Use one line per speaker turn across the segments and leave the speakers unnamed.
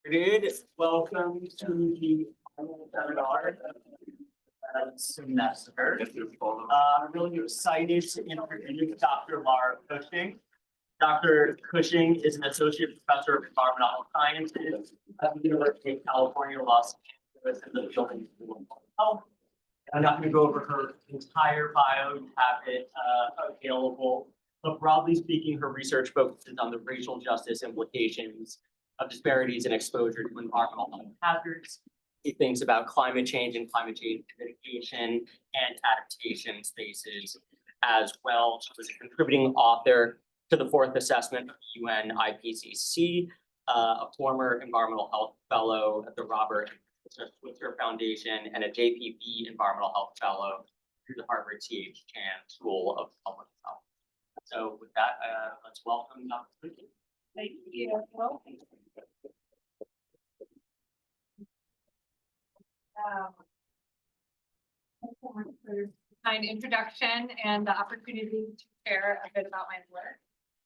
Good. Welcome to the final seminar of the semester. I'm really excited to introduce Dr. Lara Cushing. Dr. Cushing is an associate professor of environmental sciences at the University of California, Los Angeles, in the Building School of Public Health. I'm not going to go over her entire bio. You have it available. But broadly speaking, her research focuses on the racial justice implications of disparities in exposure to environmental hazards. He thinks about climate change and climate change mitigation and adaptation spaces as well. She was a contributing author to the fourth assessment of the UN IPCC, a former environmental health fellow at the Robert Patricia Switzer Foundation, and a JPB Environmental Health Fellow through the Harvard T.H. School of Public Health. So with that, let's welcome Dr. Cushing.
Thank you. Thanks so much for the kind introduction and the opportunity to share a bit about my work.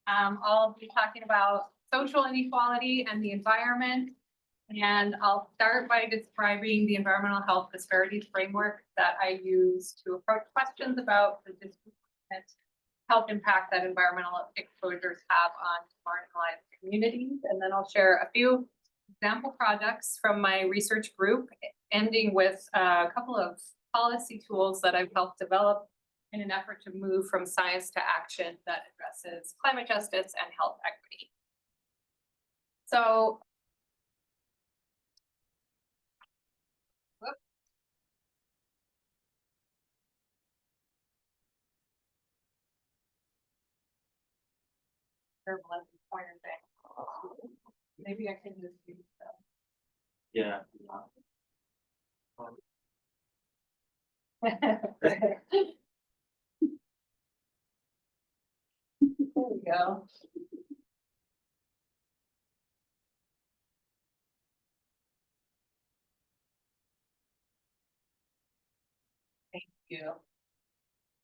I'll be talking about social inequality and the environment, and I'll start by describing the environmental health disparities framework that I use to approach questions about the disproportionate health impact that environmental exposures have on marginalized communities. And then I'll share a few example projects from my research group, ending with a couple of policy tools that I've helped develop in an effort to move from science to action that addresses climate justice and health equity. So, pointer thing. Maybe I can just use that.
Yeah.
There we go. Thank you.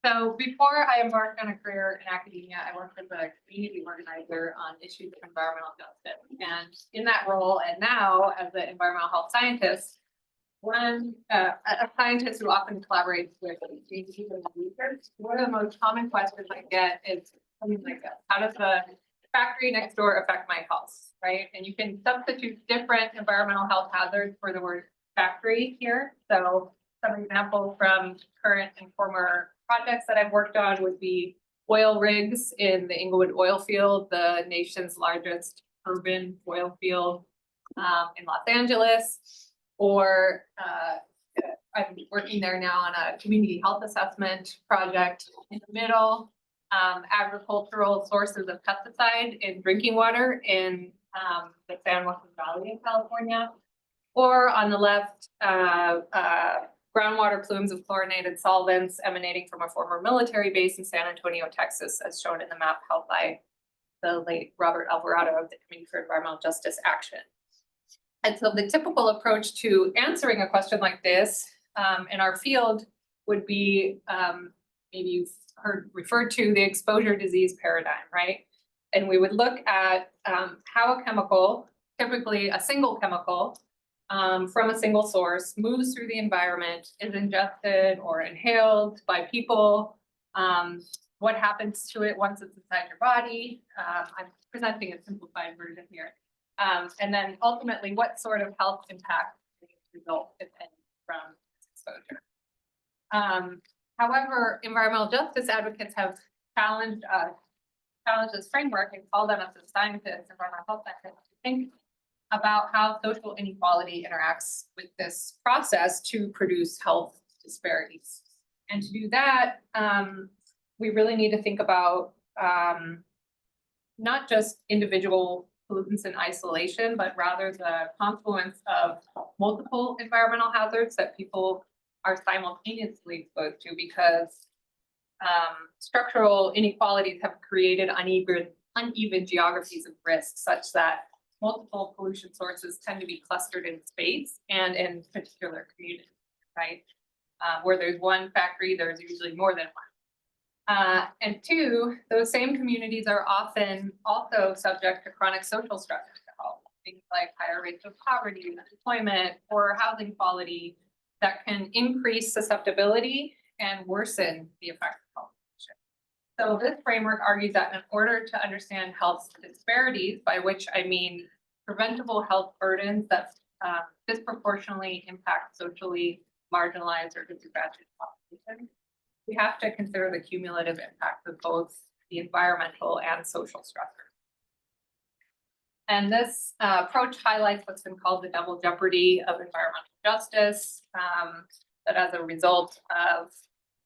So before I embarked on a career in academia, I worked as a community organizer on issues of environmental justice. And in that role, and now as an environmental health scientist, a scientist who often collaborates with JPB research, one of the most common questions I get is something like this: how does the factory next door affect my health, right? And you can substitute different environmental health hazards for the word factory here. So some examples from current and former projects that I've worked on would be oil rigs in the Inglewood oil field, the nation's largest urban oil field in Los Angeles. Or I'm working there now on a community health assessment project in the middle, agricultural sources of pesticide in drinking water in the San Joaquin Valley in California. Or on the left, groundwater plumes of chlorinated solvents emanating from a former military base in San Antonio, Texas, as shown in the map held by the late Robert Alvarado of the Committee for Environmental Justice Action. And so the typical approach to answering a question like this in our field would be, maybe you've referred to the exposure disease paradigm, right? And we would look at how a chemical, typically a single chemical, from a single source, moves through the environment, is ingested or inhaled by people, what happens to it once it's inside your body. I'm presenting a simplified version here. And then ultimately, what sort of health impact result, if any, from this exposure. However, environmental justice advocates have challenged this framework and called on us as scientists, environmental health scientists, to think about how social inequality interacts with this process to produce health disparities. And to do that, we really need to think about not just individual pollutants in isolation, but rather the confluence of multiple environmental hazards that people are simultaneously exposed to, because structural inequalities have created uneven geographies of risk, such that multiple pollution sources tend to be clustered in space and in particular communities, right? Where there's one factory, there's usually more than one. And two, those same communities are often also subject to chronic social stressors to health. things like higher rates of poverty, unemployment, or housing quality that can increase susceptibility and worsen the effects of health conditions. So this framework argues that in order to understand health disparities, by which I mean preventable health burdens that disproportionately impact socially marginalized or disadvantaged populations, we have to consider the cumulative impact of both the environmental and social stressors. And this approach highlights what's been called the double jeopardy of environmental justice, that as a result of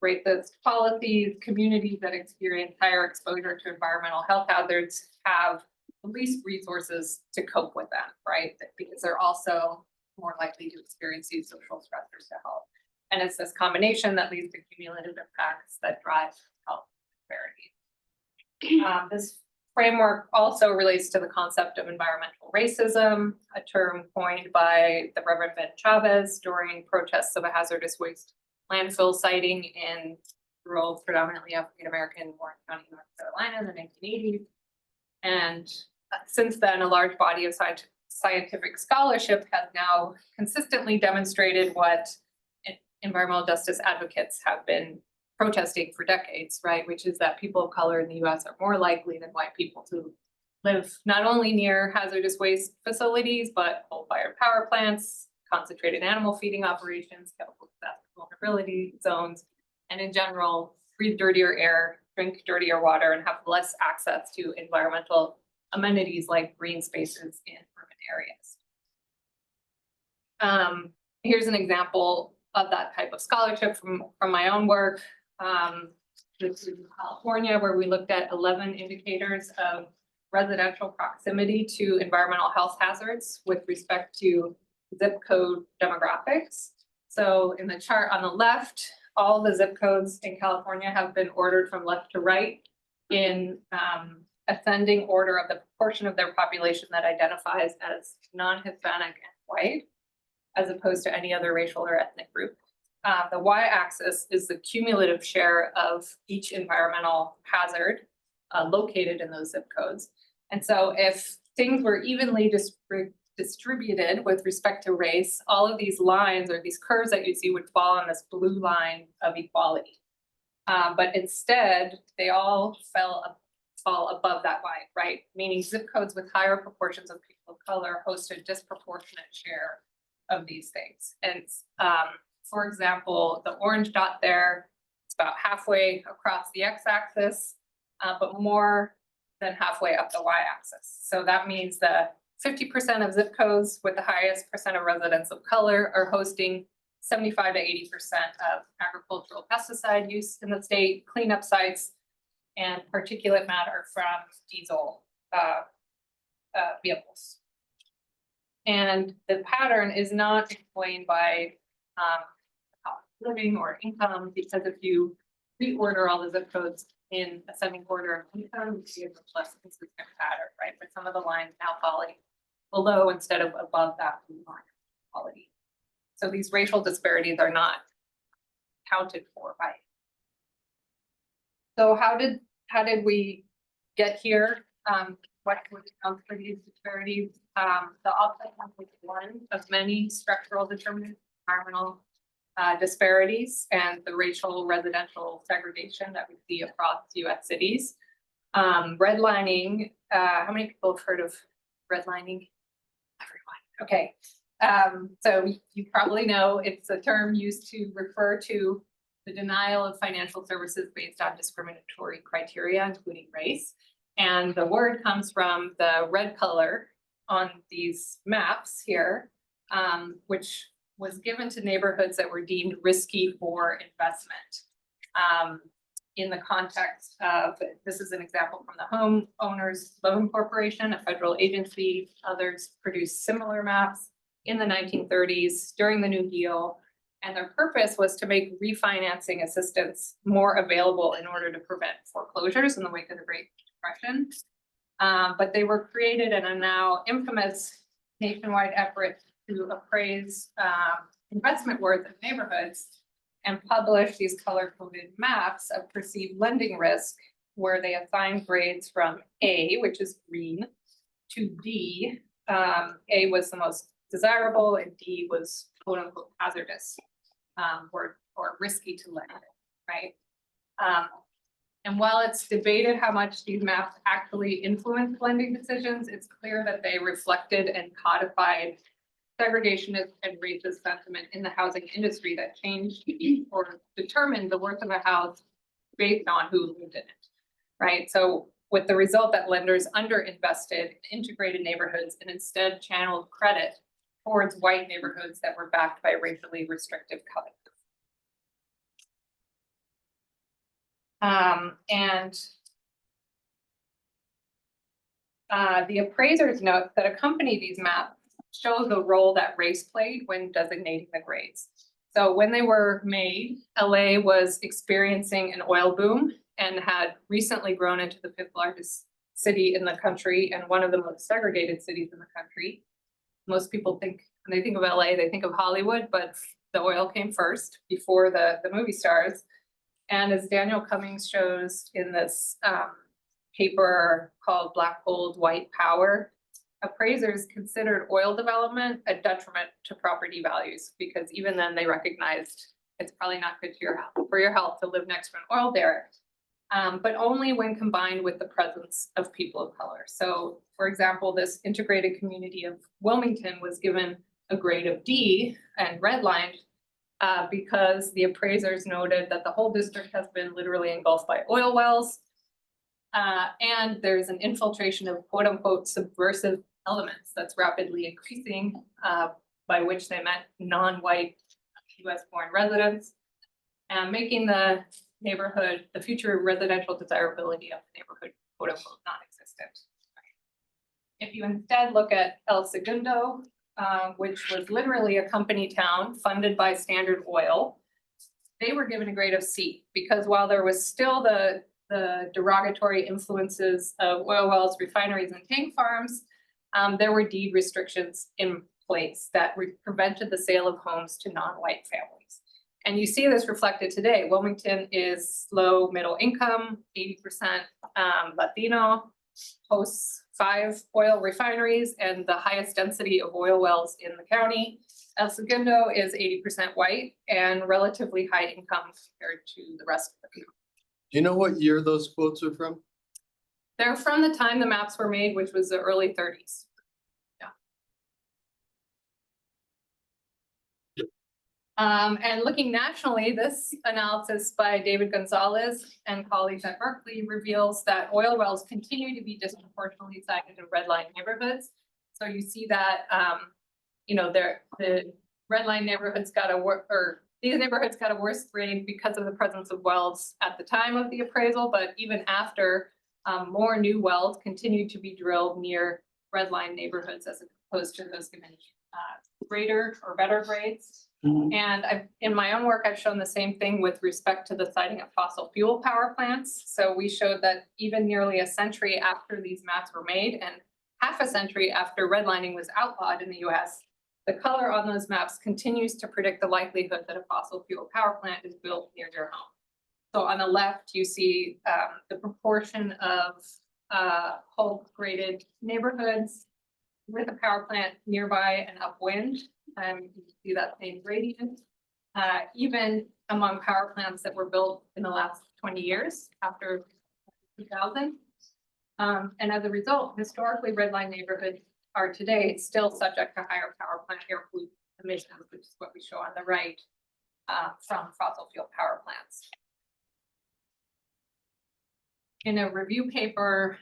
racist policies, communities that experience higher exposure to environmental health hazards have the least resources to cope with them, right? Because they're also more likely to experience these social stressors to health. And it's this combination that leads to cumulative impacts that drive health disparities. This framework also relates to the concept of environmental racism, a term coined by the Reverend Ben Chavez during protests of a hazardous waste landfill siting in rural, predominantly African-American Warren County, North Carolina in the 1980s. And since then, a large body of scientific scholarship has now consistently demonstrated what environmental justice advocates have been protesting for decades, right? Which is that people of color in the US are more likely than white people to live not only near hazardous waste facilities, but coal-fired power plants, concentrated animal feeding operations, chemical vulnerability zones, and in general, breathe dirtier air, drink dirtier water, and have less access to environmental amenities like green spaces in urban areas. Here's an example of that type of scholarship from my own work. This is California, where we looked at 11 indicators of residential proximity to environmental health hazards with respect to zip code demographics. So in the chart on the left, all the zip codes in California have been ordered from left to right in ascending order of the proportion of their population that identifies as non-Hispanic and white, as opposed to any other racial or ethnic group. The y-axis is the cumulative share of each environmental hazard located in those zip codes. And so if things were evenly distributed with respect to race, all of these lines or these curves that you see would fall on this blue line of equality. But instead, they all fall above that line, right? Meaning zip codes with higher proportions of people of color host a disproportionate share of these things. And for example, the orange dot there, it's about halfway across the x-axis, but more than halfway up the y-axis. So that means that 50% of zip codes with the highest percent of residents of color are hosting 75 to 80% of agricultural pesticide use in the state, cleanup sites, and particulate matter from diesel vehicles. And the pattern is not explained by living or income, because if you reorder all the zip codes in ascending order of income, you see a much less consistent pattern, right? But some of the lines now falling below instead of above that line of quality. So these racial disparities are not counted for by. So how did we get here? What accounts for these disparities? The offset is one of many structural determinants of environmental disparities and the racial residential segregation that we see across US cities. Redlining, how many people have heard of redlining? Everyone, okay. So you probably know it's a term used to refer to the denial of financial services based on discriminatory criteria, including race. And the word comes from the red color on these maps here, which was given to neighborhoods that were deemed risky for investment. In the context of, this is an example from the Homeowners Loan Corporation, a federal agency. Others produced similar maps in the 1930s during the New Deal. And their purpose was to make refinancing assistance more available in order to prevent foreclosures in the wake of the Great Depression. But they were created in a now infamous nationwide effort to appraise investment worth of neighborhoods and publish these color-coded maps of perceived lending risk, where they assign grades from A, which is green, to D, A was the most desirable and D was quote unquote hazardous, or risky to lend, right? And while it's debated how much these maps actually influence lending decisions, it's clear that they reflected and codified segregationist and racist sentiment in the housing industry that changed or determined the worth of a house based on who lived in it, right? So with the result that lenders underinvested in integrated neighborhoods and instead channeled credit towards white neighborhoods that were backed by racially restrictive covenants. The appraisers note that accompany these maps show the role that race played when designating the grades. So when they were made, LA was experiencing an oil boom and had recently grown into the 5th largest city in the country and one of the most segregated cities in the country. Most people think, when they think of LA, they think of Hollywood, but the oil came first before the movie stars. And as Daniel Cummings shows in this paper called Black Gold, White Power, appraisers considered oil development a detriment to property values because even then they recognized it's probably not good for your health to live next to an oil derrick, but only when combined with the presence of people of color. So for example, this integrated community of Wilmington was given a grade of D and redlined because the appraisers noted that the whole district has been literally engulfed by oil wells. And there's an infiltration of quote unquote subversive elements that's rapidly increasing, by which they meant non-white US born residents, and making the neighborhood, the future residential desirability of the neighborhood quote unquote non-existent. If you instead look at El Segundo, which was literally a company town funded by Standard Oil, they were given a grade of C because while there was still the derogatory influences of oil wells, refineries, and tank farms, there were deed restrictions in place that prevented the sale of homes to non-white families. And you see this reflected today. Wilmington is low middle income, 80% Latino, hosts 5 oil refineries and the highest density of oil wells in the county. El Segundo is 80% white and relatively high income compared to the rest of the county.
Do you know what year those quotes are from?
They're from the time the maps were made, which was the early 30s. Yeah. And looking nationally, this analysis by David Gonzalez and colleagues at Berkeley reveals that oil wells continue to be disproportionately cited in red line neighborhoods. So you see that, the red line neighborhoods got a these neighborhoods got a worse grade because of the presence of wells at the time of the appraisal, but even after, more new wells continued to be drilled near red line neighborhoods as opposed to those given greater or better grades. And in my own work, I've shown the same thing with respect to the siting of fossil fuel power plants. So we showed that even nearly a century after these maps were made and half a century after redlining was outlawed in the US, the color on those maps continues to predict the likelihood that a fossil fuel power plant is built near your home. So on the left, you see the proportion of Hulk graded neighborhoods with a power plant nearby and upwind. You see that same gradient, even among power plants that were built in the last 20 years after 2000. And as a result, historically redline neighborhoods are today still subject to higher power plant air pollution emissions, which is what we show on the right from fossil fuel power plants. In a review paper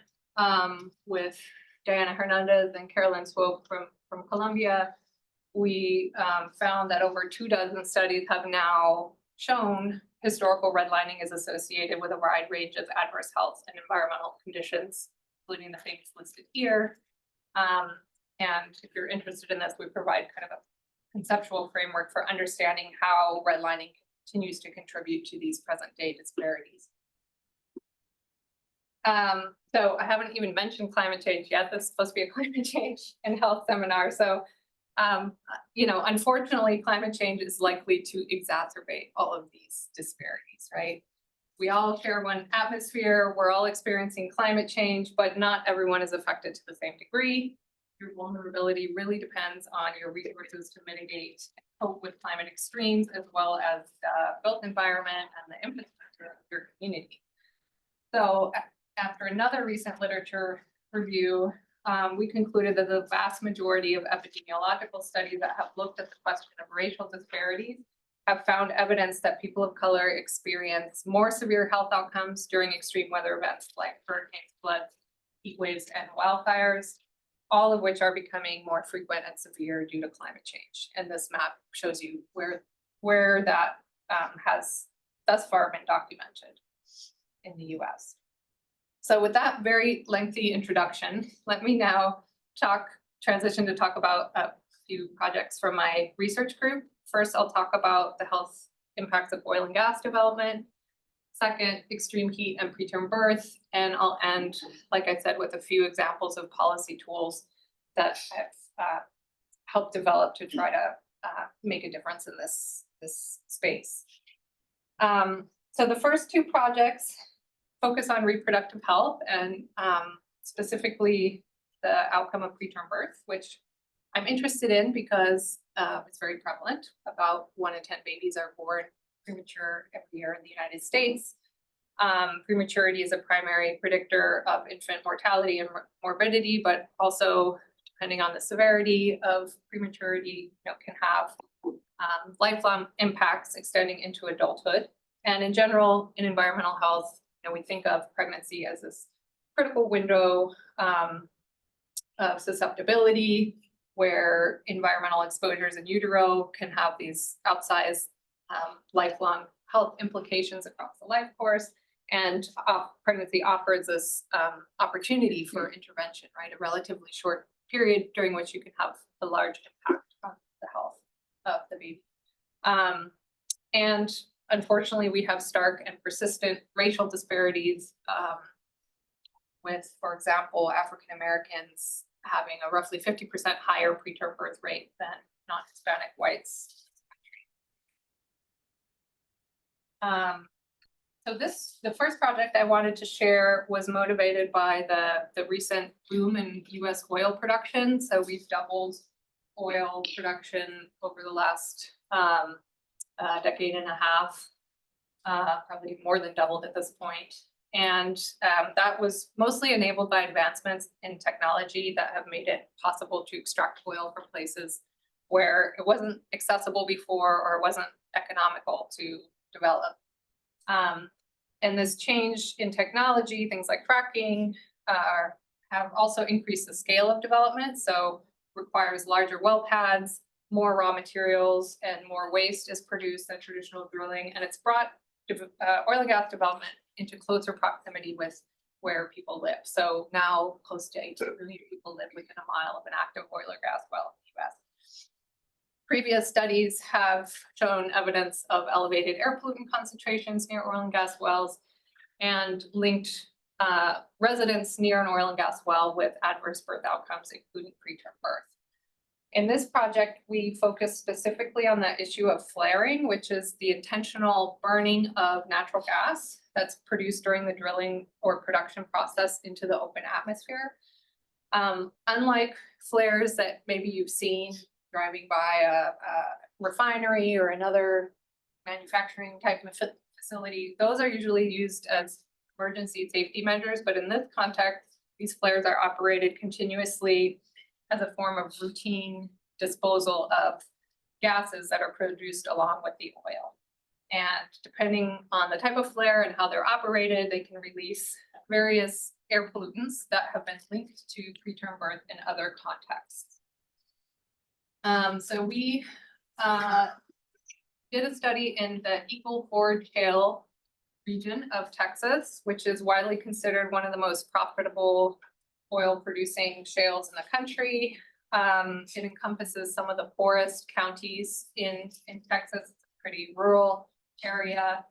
with Diana Hernandez and Carolyn Swope from Columbia, we found that over 24 studies have now shown historical redlining is associated with a wide range of adverse health and environmental conditions, including the things listed here. And if you're interested in this, we provide kind of a conceptual framework for understanding how redlining continues to contribute to these present day disparities. So I haven't even mentioned climate change yet. This is supposed to be a climate change and health seminar. So, unfortunately, climate change is likely to exacerbate all of these disparities, right? We all share one atmosphere. We're all experiencing climate change, but not everyone is affected to the same degree. your vulnerability really depends on your resources to mitigate, cope with climate extremes, as well as the built environment and the infrastructure of your community. So after another recent literature review, we concluded that the vast majority of epidemiological studies that have looked at the question of racial disparities have found evidence that people of color experience more severe health outcomes during extreme weather events like hurricanes, floods, heat waves, and wildfires, all of which are becoming more frequent and severe due to climate change. And this map shows you where that has thus far been documented in the US. So with that very lengthy introduction, let me now transition to talk about a few projects from my research group. First, I'll talk about the health impacts of oil and gas development. Second, extreme heat and preterm birth. And I'll end, like I said, with a few examples of policy tools that I've helped develop to try to make a difference in this space. So the first two projects focus on reproductive health and specifically the outcome of preterm birth, which I'm interested in because it's very prevalent. About 1 in 10 babies are born premature every year in the United States. Prematurity is a primary predictor of infant mortality and morbidity, but also depending on the severity of prematurity, can have lifelong impacts extending into adulthood. And in general, in environmental health, we think of pregnancy as this critical window of susceptibility, where environmental exposures in utero can have these outsized lifelong health implications across the life course. And pregnancy offers this opportunity for intervention, right? A relatively short period during which you can have a large impact on the health of the baby. And unfortunately, we have stark and persistent racial disparities with, for example, African Americans having a roughly 50% higher preterm birth rate than non-Hispanic whites. So the first project I wanted to share was motivated by the recent boom in US oil production. So we've doubled oil production over the last decade and a half, probably more than doubled at this point. And that was mostly enabled by advancements in technology that have made it possible to extract oil from places where it wasn't accessible before or wasn't economical to develop. And this change in technology, things like fracking, have also increased the scale of development. So requires larger well pads, more raw materials, and more waste is produced than traditional drilling. And it's brought oil and gas development into closer proximity with where people live. So now close to 18 million people live within a mile of an active oil or gas well in the US. Previous studies have shown evidence of elevated air pollutant concentrations near oil and gas wells and linked residents near an oil and gas well with adverse birth outcomes, including preterm birth. In this project, we focus specifically on the issue of flaring, which is the intentional burning of natural gas that's produced during the drilling or production process into the open atmosphere. Unlike flares that maybe you've seen driving by a refinery or another manufacturing type of facility, those are usually used as emergency safety measures. But in this context, these flares are operated continuously as a form of routine disposal of gases that are produced along with the oil. And depending on the type of flare and how they're operated, they can release various air pollutants that have been linked to preterm birth in other contexts. So we did a study in the Eagle Ford Shale region of Texas, which is widely considered one of the most profitable oil producing shales in the country. It encompasses some of the poorest counties in Texas. It's a pretty rural area.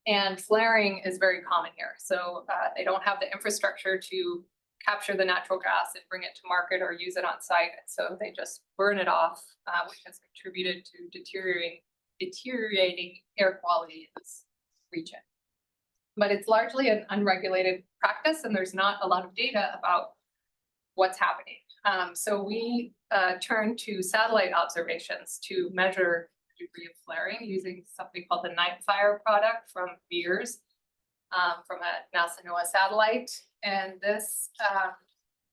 And flaring is very common here. So they don't have the infrastructure to capture the natural gas and bring it to market or use it on site. So they just burn it off, which has contributed to deteriorating air quality in this region. But it's largely an unregulated practice, and there's not a lot of data about what's happening. So we turned to satellite observations to measure the degree of flaring using something called the Night Fire product from VIIRS, from a NASA NOAA satellite. And this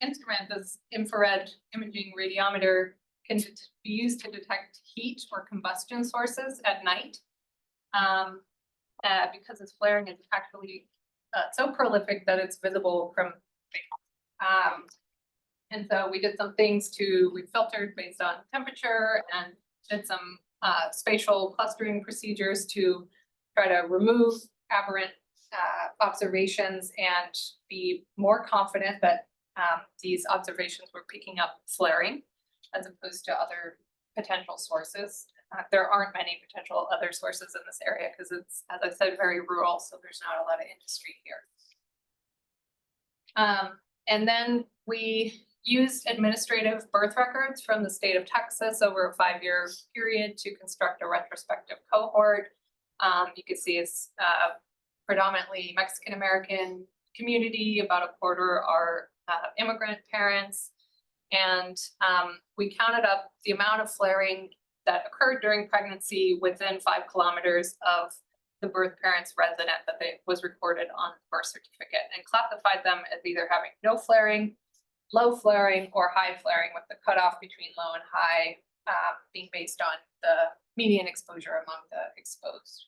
instrument, this infrared imaging radiometer, can be used to detect heat or combustion sources at night. Because its flaring is actually so prolific that it's visible from space. And so we did some things we filtered based on temperature and did some spatial clustering procedures to try to remove aberrant observations and be more confident that these observations were picking up flaring as opposed to other potential sources. There aren't many potential other sources in this area because it's, as I said, very rural, so there's not a lot of industry here. And then we used administrative birth records from the state of Texas over a 5-year period to construct a retrospective cohort. You can see it's predominantly Mexican-American community, about a quarter are immigrant parents. And we counted up the amount of flaring that occurred during pregnancy within 5 kilometers of the birth parent's resident that was recorded on the birth certificate, and classified them as either having no flaring, low flaring, or high flaring, with the cutoff between low and high being based on the median exposure among the exposed.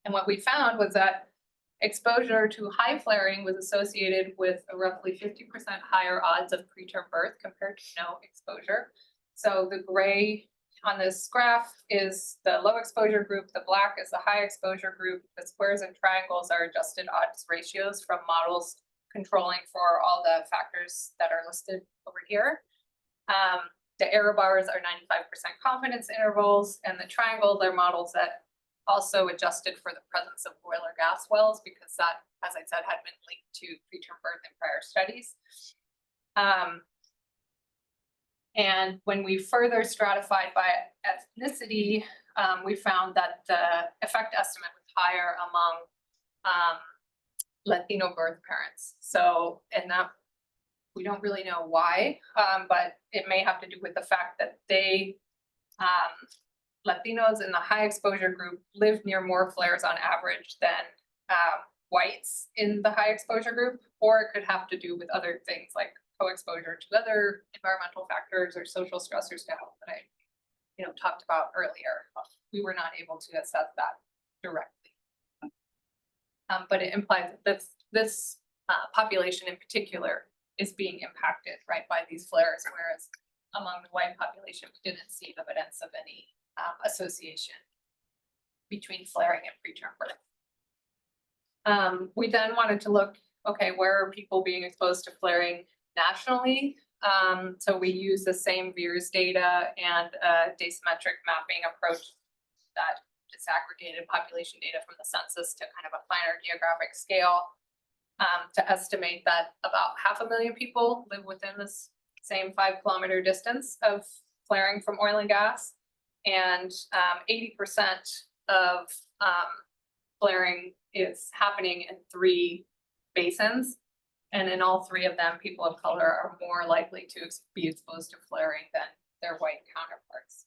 And what we found was that exposure to high flaring was associated with a roughly 50% higher odds of preterm birth compared to no exposure. So the gray on this graph is the low exposure group, the black is the high exposure group. The squares and triangles are adjusted odds ratios from models controlling for all the factors that are listed over here. The error bars are 95% confidence intervals, and the triangles are models that also adjusted for the presence of oil or gas wells, because that, as I said, had been linked to preterm birth in prior studies. And when we further stratified by ethnicity, we found that the effect estimate was higher among Latino birth parents. So, and that we don't really know why, but it may have to do with the fact that they, Latinos in the high exposure group live near more flares on average than whites in the high exposure group, or it could have to do with other things like co-exposure to other environmental factors or social stressors to health that I talked about earlier. We were not able to assess that directly. But it implies that this population in particular is being impacted, right, by these flares, whereas among the white population, we didn't see evidence of any association between flaring and preterm birth. We then wanted to look, okay, where are people being exposed to flaring nationally? So we use the same VIIRS data and a asymmetric mapping approach that disaggregated population data from the census to kind of a finer geographic scale to estimate that about 500,000 people live within this same 5-kilometer distance of flaring from oil and gas. And 80% of flaring is happening in 3 basins. And in all 3 of them, people of color are more likely to be exposed to flaring than their white counterparts.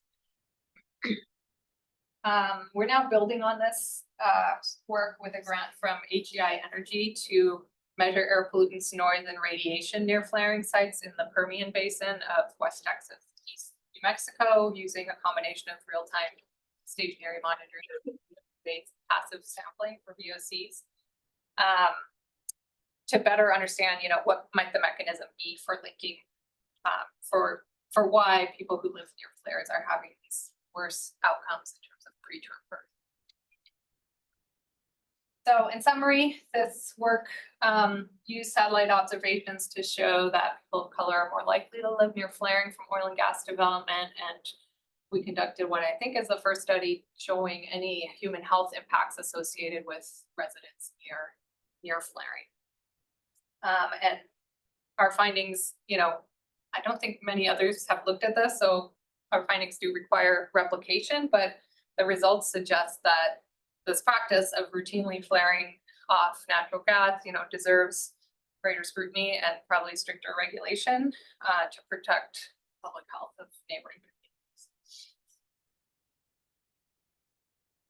We're now building on this work with a grant from HEI Energy to measure air pollutants, noise, and radiation near flaring sites in the Permian Basin of West Texas, East New Mexico, using a combination of real-time stationary monitoring based passive sampling for VOCs. To better understand, what might the mechanism be for linking, for why people who live near flares are having these worse outcomes in terms of preterm birth. So in summary, this work used satellite observations to show that people of color are more likely to live near flaring from oil and gas development, and we conducted what I think is the first study showing any human health impacts associated with residents near flaring. And our findings, I don't think many others have looked at this, so our findings do require replication, but the results suggest that this practice of routinely flaring off natural gas, deserves greater scrutiny and probably stricter regulation to protect public health of neighboring communities.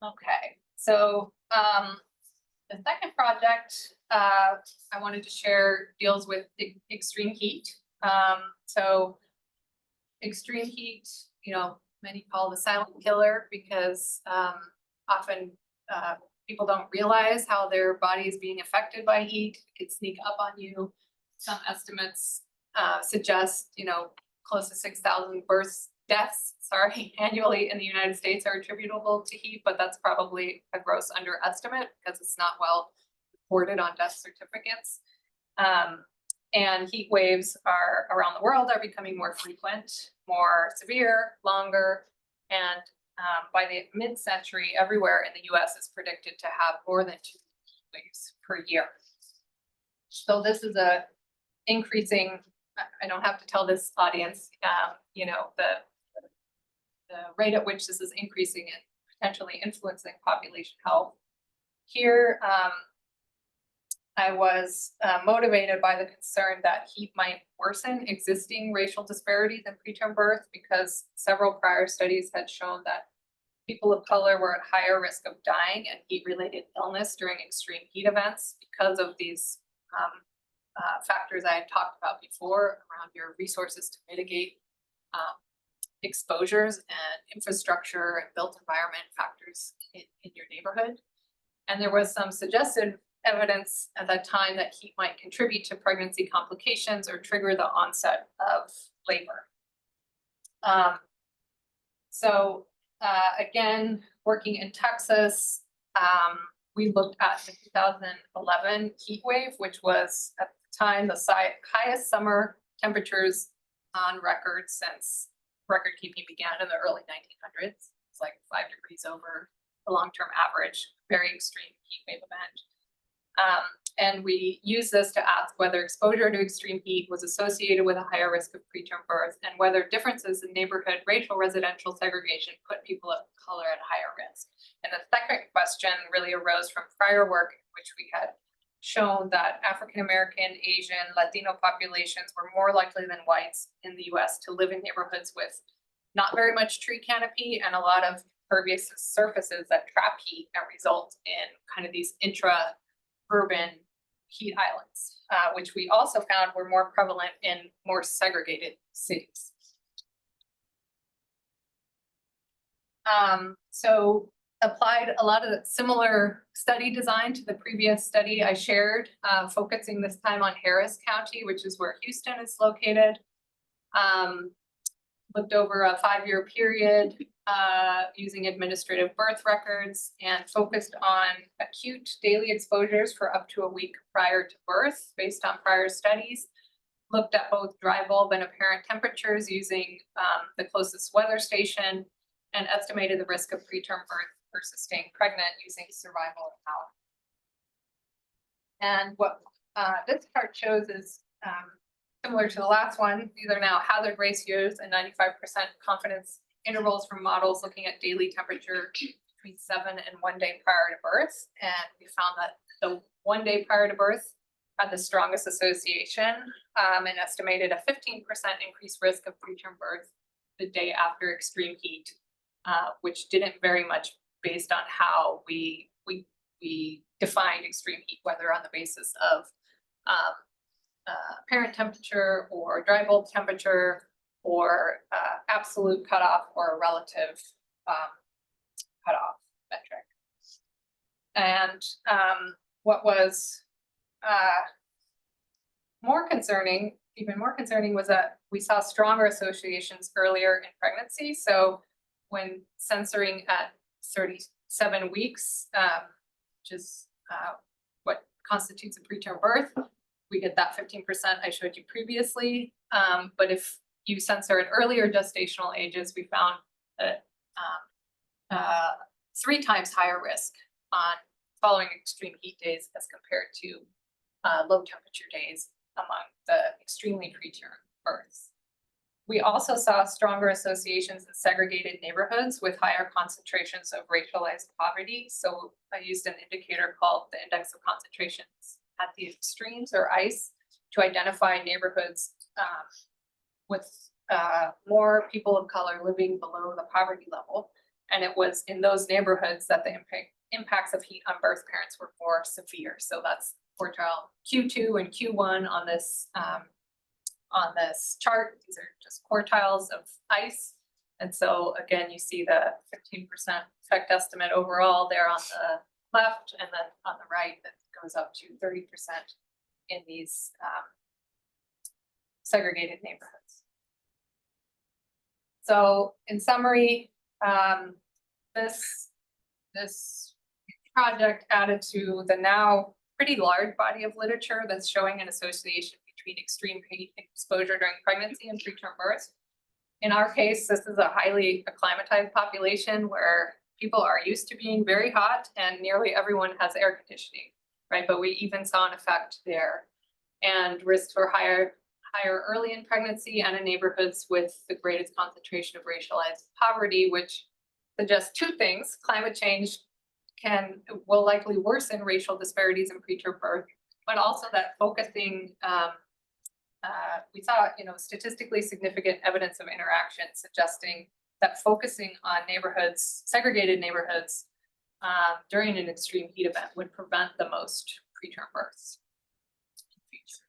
Okay, so the second project I wanted to share deals with extreme heat. So extreme heat, you know, many call the silent killer because often people don't realize how their body is being affected by heat. It can sneak up on you. Some estimates suggest, you know, close to 6,000 deaths, annually in the United States are attributable to heat, but that's probably a gross underestimate because it's not well reported on death certificates. And heat waves are around the world are becoming more frequent, more severe, longer, and by the mid-century, everywhere in the US is predicted to have more than 2 heat waves per year. So this is a increasing, I don't have to tell this audience, you know, the rate at which this is increasing and potentially influencing population health. Here, I was motivated by the concern that heat might worsen existing racial disparities in preterm birth because several prior studies had shown that people of color were at higher risk of dying and heat-related illness during extreme heat events because of these factors I had talked about before around your resources to mitigate exposures and infrastructure and built environment factors in your neighborhood. And there was some suggested evidence at that time that heat might contribute to pregnancy complications or trigger the onset of labor. Again, working in Texas, we looked at the 2011 heat wave, which was at the time the highest summer temperatures on record since record keeping began in the early 1900s. It's like 5 degrees over the long-term average, very extreme heat wave event. And we used this to ask whether exposure to extreme heat was associated with a higher risk of preterm birth and whether differences in neighborhood racial residential segregation put people of color at higher risk. And the second question really arose from prior work in which we had shown that African-American, Asian, Latino populations were more likely than whites in the US to live in neighborhoods with not very much tree canopy and a lot of pervious surfaces that trap heat and result in kind of these intra-urban heat islands, which we also found were more prevalent in more segregated cities. So applied a lot of similar study design to the previous study I shared, focusing this time on Harris County, which is where Houston is located. Looked over a 5-year period using administrative birth records and focused on acute daily exposures for up to a week prior to birth based on prior studies. Looked at both dry bulb and apparent temperatures using the closest weather station and estimated the risk of preterm birth versus staying pregnant using survival and health. And what this chart shows is similar to the last one. These are now hazard ratios and 95% confidence intervals from models looking at daily temperature between 7 and 1 day prior to birth. And we found that the 1 day prior to birth had the strongest association and estimated a 15% increased risk of preterm birth the day after extreme heat, which didn't vary much based on how we defined extreme heat weather on the basis of apparent temperature or dry bulb temperature or absolute cutoff or a relative cutoff metric. And what was even more concerning was that we saw stronger associations earlier in pregnancy. So when censoring at 37 weeks, which is what constitutes a preterm birth, we get that 15% I showed you previously. But if you censor at earlier gestational ages, we found that 3 times higher risk on following extreme heat days as compared to low temperature days among the extremely preterm births. We also saw stronger associations in segregated neighborhoods with higher concentrations of racialized poverty. So I used an indicator called the index of concentrations at the extremes or ICE. to identify neighborhoods with more people of color living below the poverty level. And it was in those neighborhoods that the impacts of heat on birth parents were more severe. So that's quartile Q2 and Q1 on this chart. These are just quartiles of ice. And so again, you see the 15% effect estimate overall there on the left, and then on the right, that goes up to 30% in these segregated neighborhoods. So in summary, this project added to the now pretty large body of literature that's showing an association between extreme heat exposure during pregnancy and preterm birth. In our case, this is a highly acclimatized population where people are used to being very hot and nearly everyone has air conditioning, right? But we even saw an effect there. And risks were higher early in pregnancy and in neighborhoods with the greatest concentration of racialized poverty, which suggests two things. Climate change will likely worsen racial disparities in preterm birth, but also that focusing, we saw, statistically significant evidence of interaction suggesting that focusing on neighborhoods, segregated neighborhoods, during an extreme heat event would prevent the most preterm births in the future.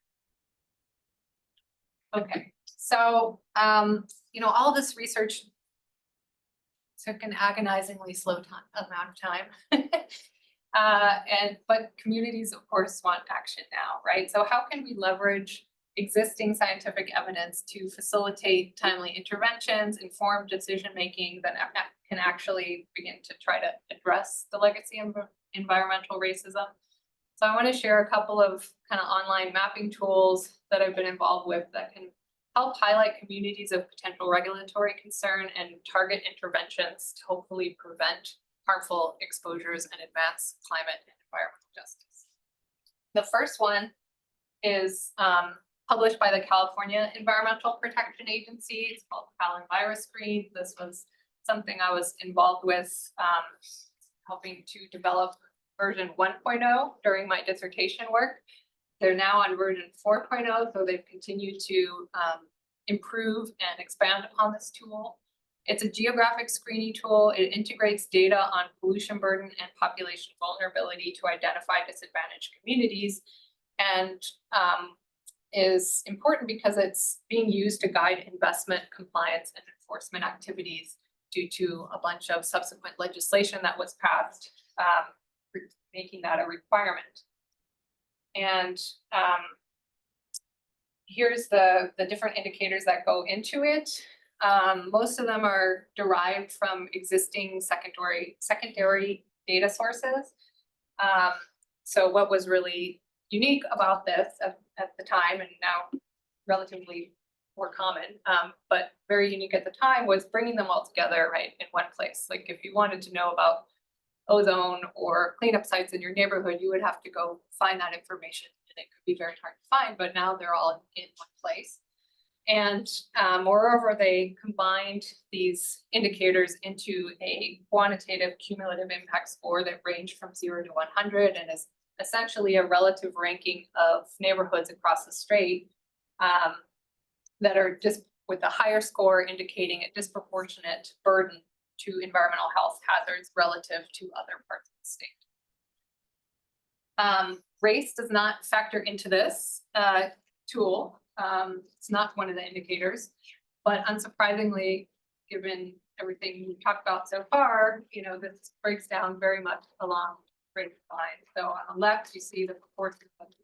Okay, so, all of this research took an agonizingly slow amount of time. But communities, of course, want action now, right? So how can we leverage existing scientific evidence to facilitate timely interventions, informed decision-making that can actually begin to try to address the legacy of environmental racism? So I want to share a couple of kind of online mapping tools that I've been involved with that can help highlight communities of potential regulatory concern and target interventions to hopefully prevent harmful exposures and advance climate and environmental justice. The first one is published by the California Environmental Protection Agency. It's called Pollen Virus Screen. This was something I was involved with helping to develop version 1.0 during my dissertation work. They're now on version 4.0, so they've continued to improve and expand upon this tool. It's a geographic screening tool. It integrates data on pollution burden and population vulnerability to identify disadvantaged communities, and is important because it's being used to guide investment, compliance, and enforcement activities due to a bunch of subsequent legislation that was passed, making that a requirement. And here's the different indicators that go into it. Most of them are derived from existing secondary data sources. So what was really unique about this at the time, and now relatively more common, but very unique at the time, was bringing them all together, right, in one place. Like if you wanted to know about ozone or cleanup sites in your neighborhood, you would have to go find that information, and it could be very hard to find, but now they're all in one place. And moreover, they combined these indicators into a quantitative cumulative impact score that ranged from 0 to 100 and is essentially a relative ranking of neighborhoods across the state that are just with a higher score indicating a disproportionate burden to environmental health hazards relative to other parts of the state. Race does not factor into this tool. It's not one of the indicators, but unsurprisingly, given everything we've talked about so far, this breaks down very much along race lines. So on the left, you see the proportion of the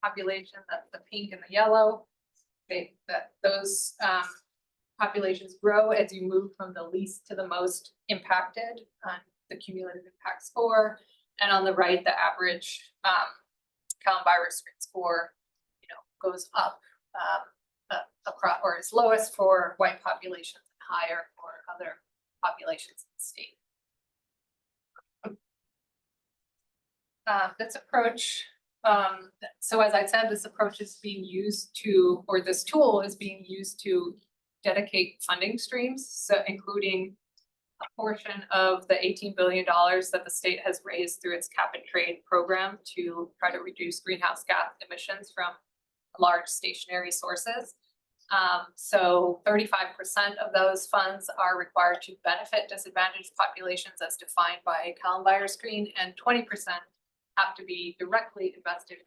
population, that's the pink and the yellow. Those populations grow as you move from the least to the most impacted on the cumulative impact score. And on the right, the average Pollen Virus Screen score, goes up across, or is lowest for white populations and higher for other populations in the state. This approach, so as I said, this approach is being used to, or this tool is being used to dedicate funding streams, so including a portion of the $18 billion that the state has raised through its cap and trade program to try to reduce greenhouse gas emissions from large stationary sources. So 35% of those funds are required to benefit disadvantaged populations as defined by Kallenbayer screen, and 20% have to be directly invested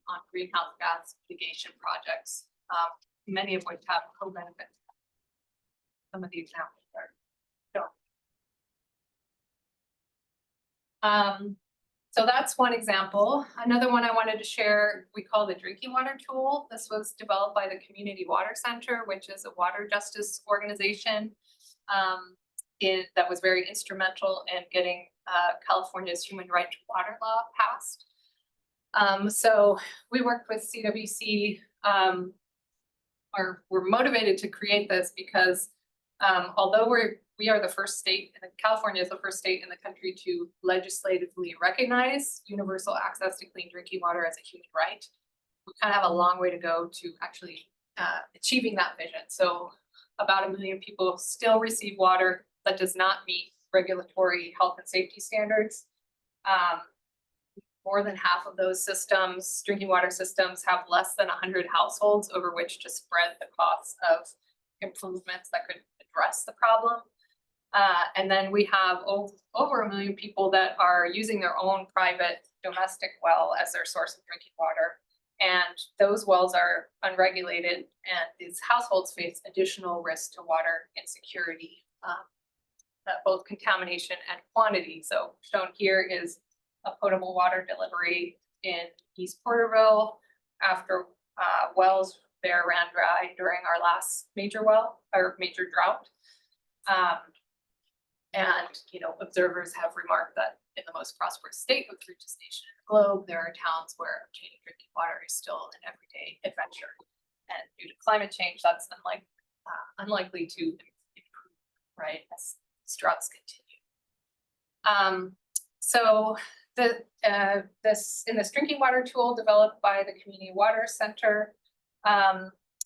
on greenhouse gas mitigation projects, many of which have co-benefits. Some of the examples are shown. So that's one example. Another one I wanted to share, we call the drinking water tool. This was developed by the Community Water Center, which is a water justice organization that was very instrumental in getting California's human right to water law passed. So we worked with CWC, or we're motivated to create this because although we are the first state, and California is the first state in the country to legislatively recognize universal access to clean drinking water as a human right, we kind of have a long way to go to actually achieving that vision. So about 1 million people still receive water that does not meet regulatory health and safety standards. More than half of those systems, drinking water systems, have less than 100 households over which to spread the costs of improvements that could address the problem. And then we have over 1 million people that are using their own private domestic well as their source of drinking water. And those wells are unregulated, and these households face additional risk to water insecurity, both contamination and quantity. So shown here is a potable water delivery in East Porterville after wells there ran dry during our last major drought. And observers have remarked that in the most prosperous state with the richest nation in the globe, there are towns where obtaining drinking water is still an everyday adventure. And due to climate change, that's unlikely to improve, right, as droughts continue. So in this drinking water tool developed by the Community Water Center,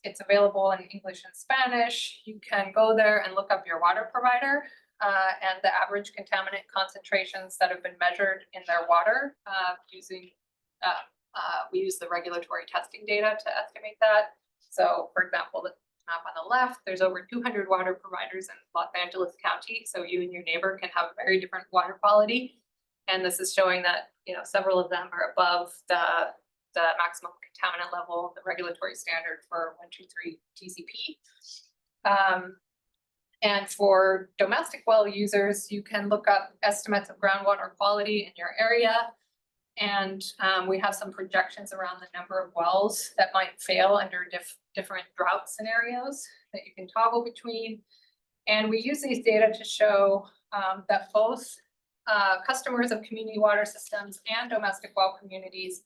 it's available in English and Spanish. You can go there and look up your water provider and the average contaminant concentrations that have been measured in their water using, we use the regulatory testing data to estimate that. So for example, the map on the left, there's over 200 water providers in Los Angeles County. So you and your neighbor can have very different water quality. And this is showing that, several of them are above the maximum contaminant level, the regulatory standard for 123 TCP. And for domestic well users, you can look up estimates of groundwater quality in your area. And we have some projections around the number of wells that might fail under different drought scenarios that you can toggle between. And we use these data to show that both customers of community water systems and domestic well communities,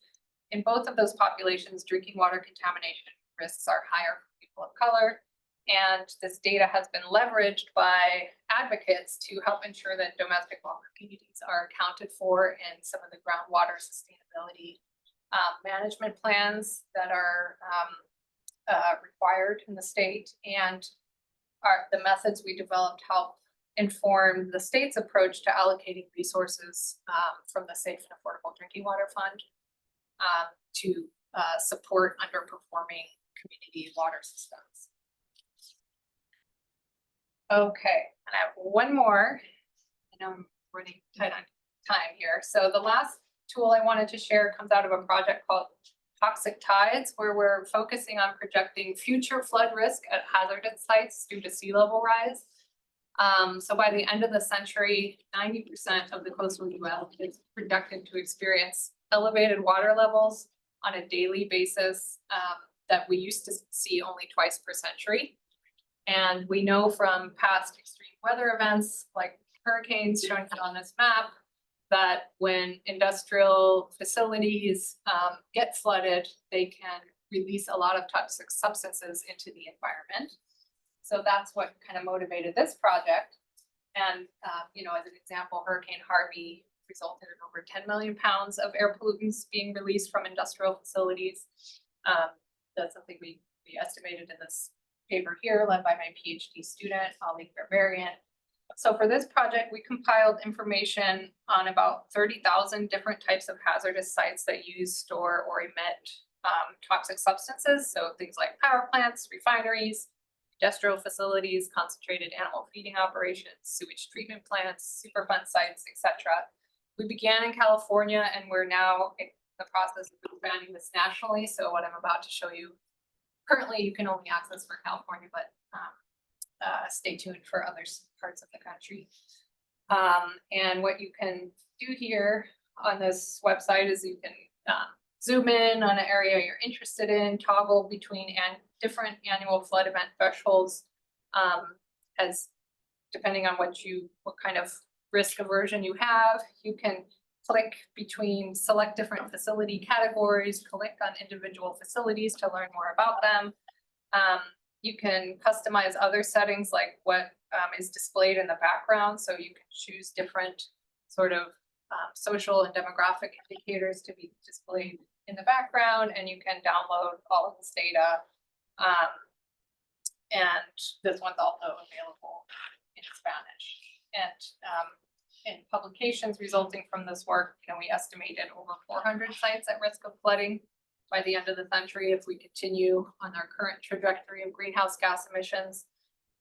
in both of those populations, drinking water contamination risks are higher for people of color. And this data has been leveraged by advocates to help ensure that domestic well communities are accounted for in some of the groundwater sustainability management plans that are required in the state. And the methods we developed help inform the state's approach to allocating resources from the Safe and Affordable Drinking Water Fund to support underperforming community water systems. Okay, and I have one more. I know I'm running tight on time here. So the last tool I wanted to share comes out of a project called Toxic Tides, where we're focusing on projecting future flood risk at hazardous sites due to sea level rise. So by the end of the century, 90% of the coastal US is projected to experience elevated water levels on a daily basis that we used to see only twice per century. And we know from past extreme weather events like hurricanes shown on this map that when industrial facilities get flooded, they can release a lot of toxic substances into the environment. So that's what kind of motivated this project. And as an example, Hurricane Harvey resulted in over 10 million pounds of air pollutants being released from industrial facilities. That's something we estimated in this paper here, led by my PhD student, Ali Barbarian. So for this project, we compiled information on about 30,000 different types of hazardous sites that use, store, or emit toxic substances, so things like power plants, refineries, industrial facilities, concentrated animal feeding operations, sewage treatment plants, Superfund sites, etc. We began in California and we're now in the process of expanding this nationally. So what I'm about to show you, currently you can only access for California, but stay tuned for other parts of the country. And what you can do here on this website is you can zoom in on an area you're interested in, toggle between different annual flood event thresholds, as depending on what kind of risk aversion you have. You can click between, select different facility categories, click on individual facilities to learn more about them. You can customize other settings like what is displayed in the background. So you can choose different sort of social and demographic indicators to be displayed in the background, and you can download all of this data. And this one's also available in Spanish. And in publications resulting from this work, we estimated over 400 sites at risk of flooding by the end of the century if we continue on our current trajectory of greenhouse gas emissions,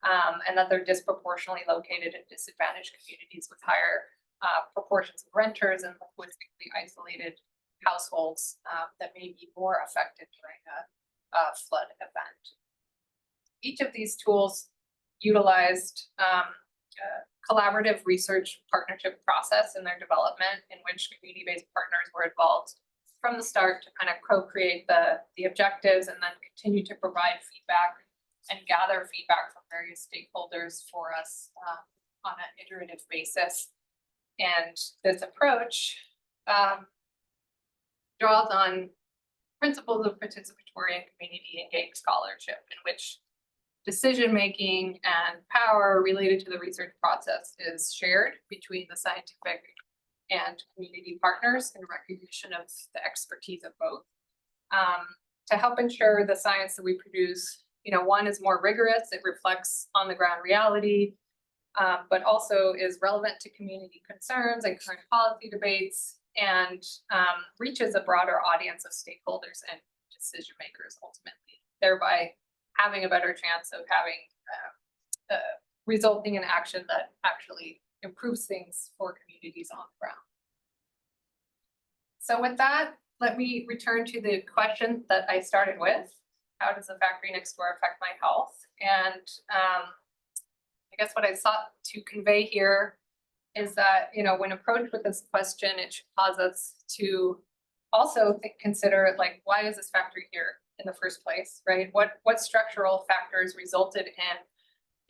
and that they're disproportionately located in disadvantaged communities with higher proportions of renters and linguistically isolated households that may be more affected during a flood event. Each of these tools utilized collaborative research partnership process in their development, in which community-based partners were involved from the start to kind of co-create the objectives and then continue to provide feedback and gather feedback from various stakeholders for us on an iterative basis. And this approach draws on principles of participatory and community engaged scholarship, in which decision-making and power related to the research process is shared between the scientific and community partners in recognition of the expertise of both. To help ensure the science that we produce, one is more rigorous, it reflects on the ground reality, but also is relevant to community concerns and current policy debates, and reaches a broader audience of stakeholders and decision makers ultimately, thereby having a better chance of having resulting in action that actually improves things for communities on the ground. So with that, let me return to the question that I started with. How does the factory next door affect my health? And I guess what I sought to convey here is that, when approached with this question, it should cause us to also consider, like, why is this factory here in the first place, right? What structural factors resulted in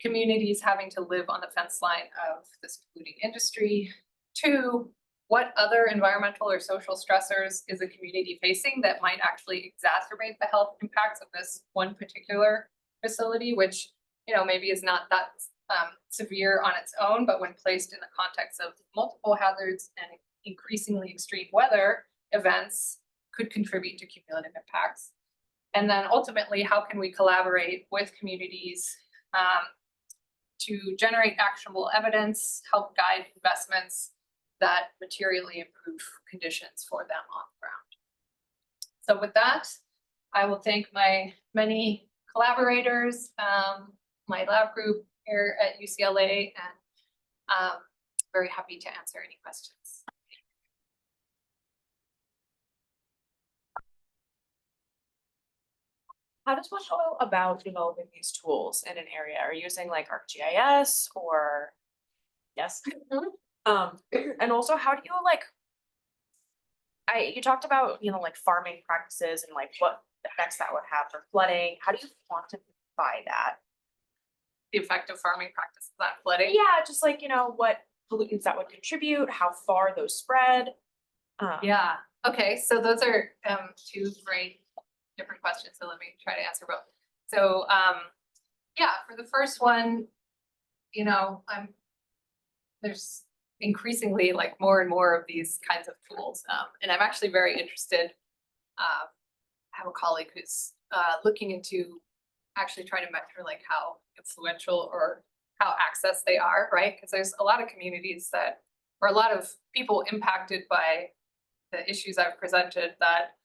communities having to live on the fence line of this polluting industry? 2, what other environmental or social stressors is a community facing that might actually exacerbate the health impacts of this one particular facility, which, maybe is not that severe on its own, but when placed in the context of multiple hazards and increasingly extreme weather events could contribute to cumulative impacts. And then ultimately, how can we collaborate with communities to generate actionable evidence, help guide investments that materially improve conditions for them on the ground? So with that, I will thank my many collaborators, my lab group here at UCLA, and very happy to answer any questions.
How does one go about developing these tools in an area? Are you using like ArcGIS or? Yes. And also, how do you you talked about, like farming practices and like what effects that would have for flooding. How do you quantify that?
The effect of farming practices on flooding?
Yeah, just like, what pollutants that would contribute, how far those spread.
Yeah, okay, so those are 2 great different questions, so let me try to answer both. So yeah, for the first one, there's increasingly like more and more of these kinds of tools, and I'm actually very interested. I have a colleague who's looking into actually trying to measure like how influential or how access they are, right? Because there's a lot of communities that, or a lot of people impacted by the issues I've presented that,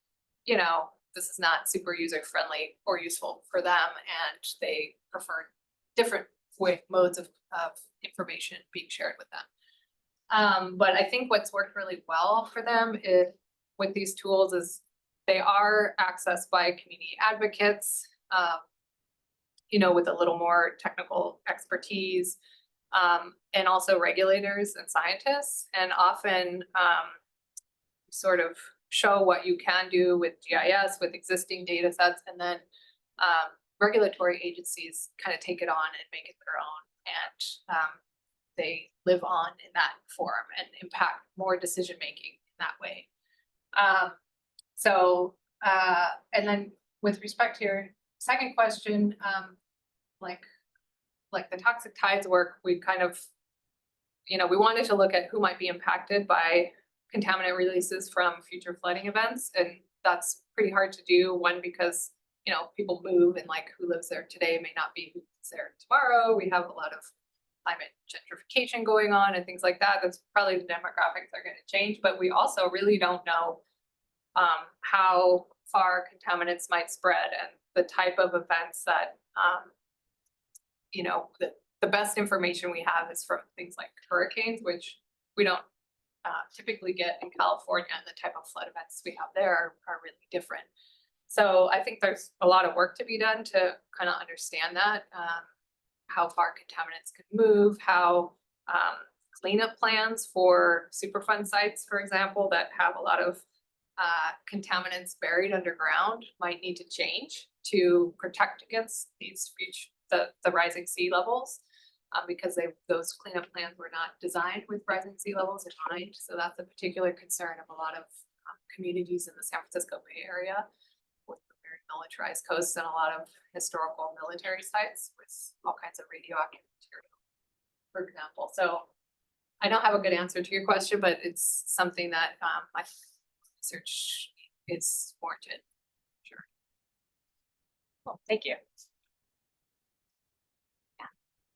this is not super user friendly or useful for them, and they prefer different modes of information being shared with them. But I think what's worked really well for them with these tools is they are accessed by community advocates, you know, with a little more technical expertise, and also regulators and scientists, and often sort of show what you can do with GIS, with existing data sets, and then regulatory agencies kind of take it on and make it their own, and they live on in that form and impact more decision making in that way. And then with respect to your second question, like the toxic tides work, we kind of, you know, we wanted to look at who might be impacted by contaminant releases from future flooding events, and that's pretty hard to do. One, because, you know, people move, and like who lives there today may not be who lives there tomorrow. We have a lot of climate gentrification going on and things like that. That's probably the demographics are going to change, but we also really don't know how far contaminants might spread, and the type of events that, you know, the best information we have is from things like hurricanes, which we don't typically get in California, and the type of flood events we have there are really different. So I think there's a lot of work to be done to kind of understand that, how far contaminants can move, how cleanup plans for Superfund sites, for example, that have a lot of contaminants buried underground might need to change to protect against these the rising sea levels, because those cleanup plans were not designed with rising sea levels in mind. So that's a particular concern of a lot of communities in the San Francisco Bay Area, with the very militarized coasts and a lot of historical military sites with all kinds of radioactive material, for example. So I don't have a good answer to your question, but it's something that my research is warranted. Sure.
Well, thank you.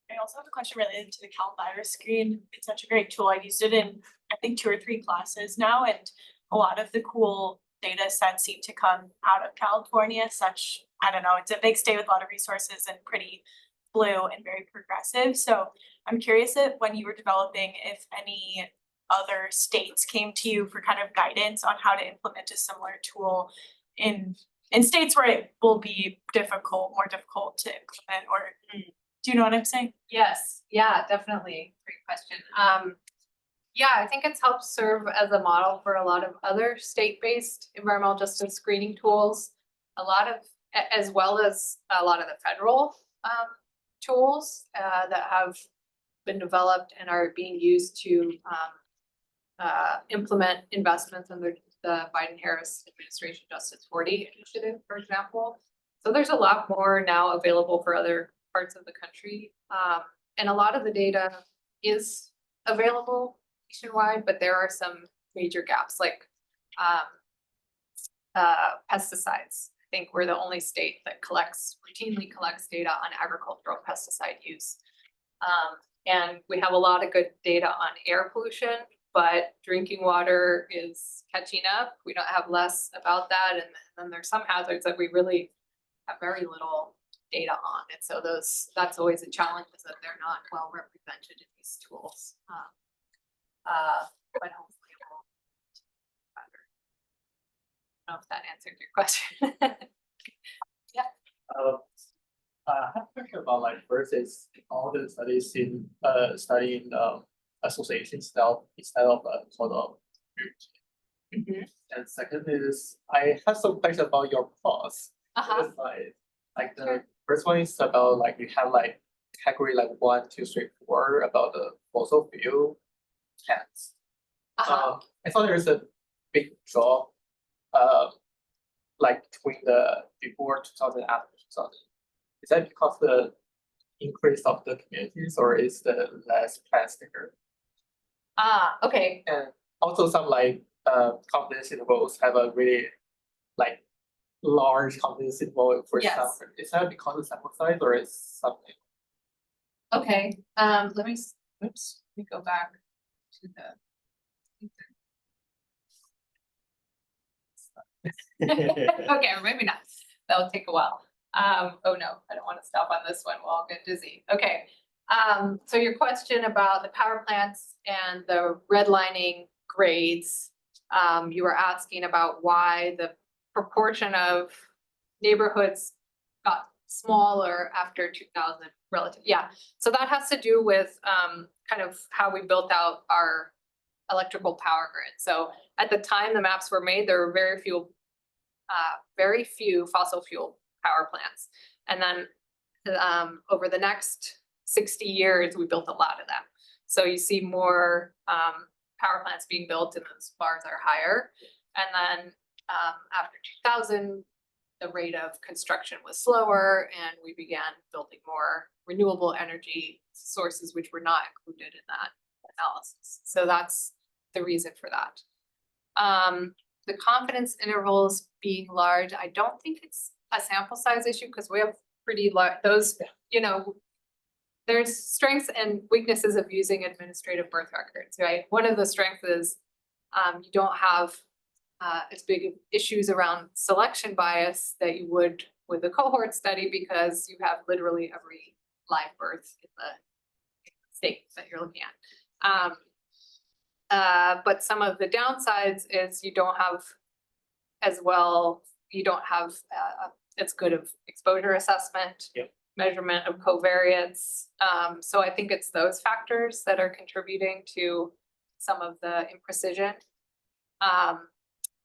I also have a question related to the Cal Virus Screen. It's such a great tool. I've used it in, I think, 2 or 3 classes now, and a lot of the cool data sets seem to come out of California. I don't know, it's a big state with a lot of resources and pretty blue and very progressive. So I'm curious if when you were developing, if any other states came to you for kind of guidance on how to implement a similar tool in states where it will be more difficult to implement, or do you know what I'm saying?
Yes, yeah, definitely. Great question. Yeah, I think it's helped serve as a model for a lot of other state-based environmental justice screening tools, as well as a lot of the federal tools that have been developed and are being used to implement investments under the Biden-Harris administration Justice 40 initiative, for example. So there's a lot more now available for other parts of the country. And a lot of the data is available nationwide, but there are some major gaps, like pesticides. I think we're the only state that routinely collects data on agricultural pesticide use. And we have a lot of good data on air pollution, but drinking water is catching up. We don't have less about that. And then there's some hazards that we really have very little data on. And so that's always a challenge, is that they're not well represented in these tools. But hopefully it will be better. I don't know if that answered your question.
I have a question about, like, versus all the studies in studying association instead of sort of group. And second is, I have some question about your course. Like the first one is about, like, you have like category like 1, 2, 3, 4 about the fossil fuel cats. I thought there's a big drop like between the before 2000 and after 2000. Is that because the increase of the communities, or is the less plastic?
Okay.
And also some like confidence intervals have a really like large confidence interval for
Yes.
some. Is that because of sample size, or is something?
Okay, let me go back to the. Okay, or maybe not. That'll take a while. Oh no, I don't want to stop on this one. We'll all get dizzy. Okay. So your question about the power plants and the redlining grades, you were asking about why the proportion of neighborhoods got smaller after 2000 relative. Yeah, so that has to do with kind of how we built out our electrical power grid. So at the time the maps were made, there were very few fossil fuel power plants. And then over the next 60 years, we built a lot of them. So you see more power plants being built and those bars are higher. And then after 2000, the rate of construction was slower and we began building more renewable energy sources, which were not included in that analysis. So that's the reason for that. The confidence intervals being large, I don't think it's a sample size issue because we have pretty large, those, you know, there's strengths and weaknesses of using administrative birth records, right? One of the strengths is you don't have as big of issues around selection bias that you would with a cohort study because you have literally every live birth in the state that you're looking at. But some of the downsides is you don't have as well, you don't have as good of exposure assessment, measurement of covariance. So I think it's those factors that are contributing to some of the imprecision.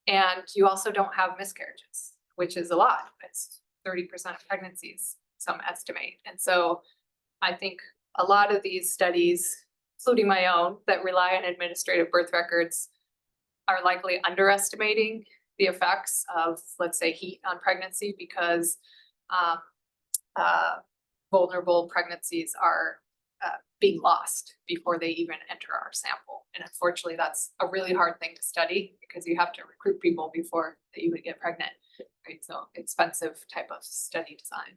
And you also don't have miscarriages, which is a lot. It's 30% of pregnancies, some estimate. And so I think a lot of these studies, including my own, that rely on administrative birth records are likely underestimating the effects of, let's say, heat on pregnancy because vulnerable pregnancies are being lost before they even enter our sample. And unfortunately, that's a really hard thing to study because you have to recruit people before they even get pregnant, right? So expensive type of study design.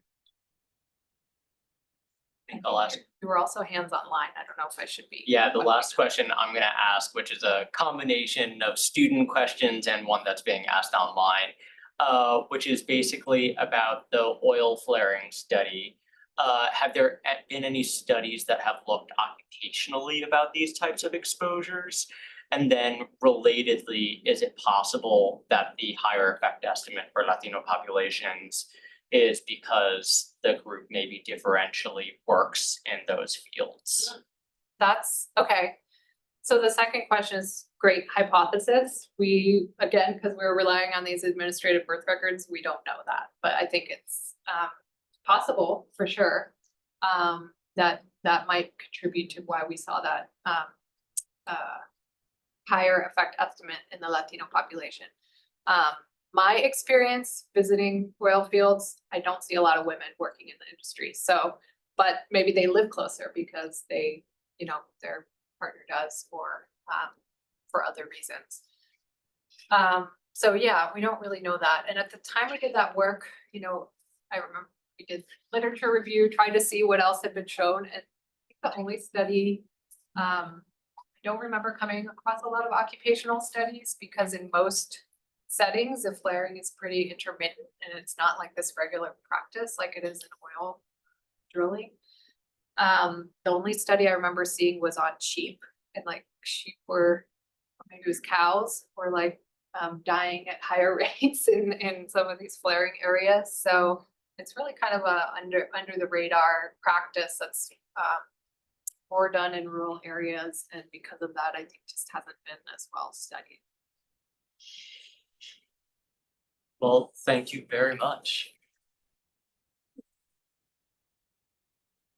I'll ask.
You were also hands online. I don't know if I should be.
Yeah, the last question I'm gonna ask, which is a combination of student questions and one that's being asked online, which is basically about the oil flaring study. Have there been any studies that have looked occupationally about these types of exposures? And then relatedly, is it possible that the higher effect estimate for Latino populations is because the group maybe differentially works in those fields?
That's okay. So the second question is great hypothesis. We, again, because we're relying on these administrative birth records, we don't know that, but I think it's possible for sure that might contribute to why we saw that higher effect estimate in the Latino population. My experience visiting oil fields, I don't see a lot of women working in the industry. So, but maybe they live closer because they, you know, their partner does or for other reasons. So yeah, we don't really know that. And at the time we did that work, you know, I remember we did literature review, tried to see what else had been shown. And I think the only study, I don't remember coming across a lot of occupational studies because in most settings, the flaring is pretty intermittent and it's not like this regular practice like it is in oil drilling. The only study I remember seeing was on sheep and like sheep were, or maybe it was cows, were like dying at higher rates in some of these flaring areas. So it's really kind of a under the radar practice that's more done in rural areas. And because of that, I think just hasn't been as well studied.
Well, thank you very much.